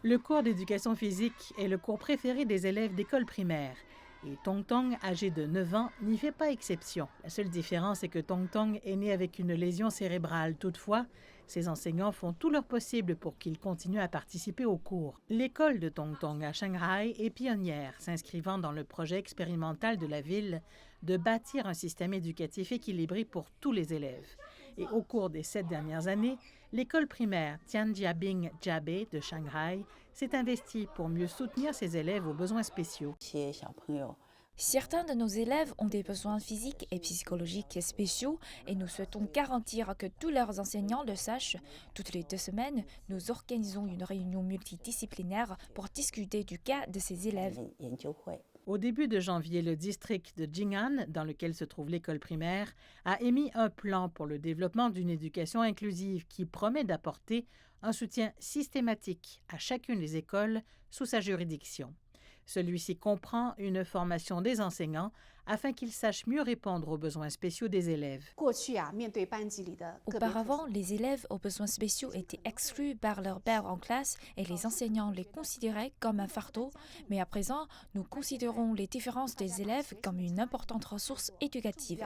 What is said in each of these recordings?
Le cours d'éducation physique est le cours préféré des élèves d'école primaire. Et Tong Tong, âgé de 9 ans, n'y fait pas exception. La seule différence est que Tong Tong est né avec une lésion cérébrale. Toutefois, ses enseignants font tout leur possible pour qu'il continue à participer aux cours. L'école de Tong Tong à Shanghai est pionnière, s'inscrivant dans le projet expérimental de la ville de bâtir un système éducatif équilibré pour tous les élèves. Et au cours des 7 dernières années, l'école primaire Tianjiabing Jiabe de Shanghai s'est investie pour mieux soutenir ses élèves aux besoins spéciaux. Certains de nos élèves ont des besoins physiques et psychologiques spéciaux et nous souhaitons garantir que tous leurs enseignants le sachent. Toutes les 2 semaines, nous organisons une réunion multidisciplinaire pour discuter du cas de ces élèves. Au début de janvier, le district de Jing'an, dans lequel se trouve l'école primaire, a émis un plan pour le développement d'une éducation inclusive qui promet d'apporter un soutien systématique à chacune des écoles sous sa juridiction. Celui-ci comprend une formation des enseignants afin qu'ils sachent mieux répondre aux besoins spéciaux des élèves. Auparavant, les élèves aux besoins spéciaux étaient exclus par leurs pairs en classe et les enseignants les considéraient comme un fardeau. Mais à présent, nous considérons les différences des élèves comme une importante ressource éducative.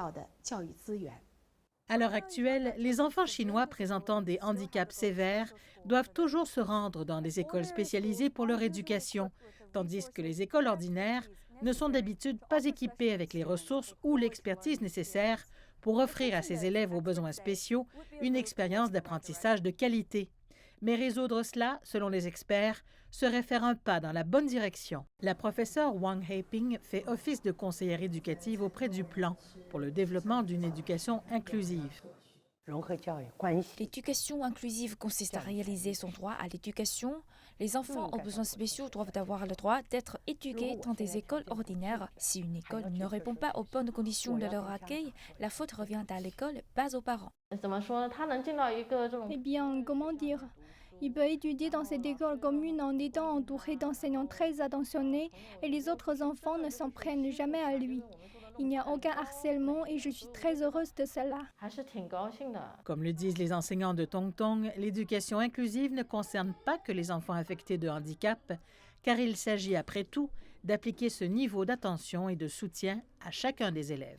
À l'heure actuelle, les enfants chinois présentant des handicaps sévères doivent toujours se rendre dans des écoles spécialisées pour leur éducation, tandis que les écoles ordinaires ne sont d'habitude pas équipées avec les ressources ou l'expertise nécessaires pour offrir à ces élèves aux besoins spéciaux une expérience d'apprentissage de qualité. Mais résoudre cela, selon les experts, serait faire un pas dans la bonne direction. La professeure Wang Heiping fait office de conseillère éducative auprès du plan pour le développement d'une éducation inclusive. L'éducation inclusive consiste à réaliser son droit à l'éducation. Les enfants aux besoins spéciaux doivent avoir le droit d'être éduqués dans des écoles ordinaires. Si une école ne répond pas aux bonnes conditions de leur accueil, la faute revient à l'école, pas aux parents. Eh bien, comment dire? Il peut étudier dans cette école commune en étant entouré d'enseignants très attentionnés et les autres enfants ne s'en prennent jamais à lui. Il n'y a aucun harcèlement et je suis très heureuse de cela. Comme le disent les enseignants de Tong Tong, l'éducation inclusive ne concerne pas que les enfants affectés de handicap, car il s'agit après tout d'appliquer ce niveau d'attention et de soutien à chacun des élèves.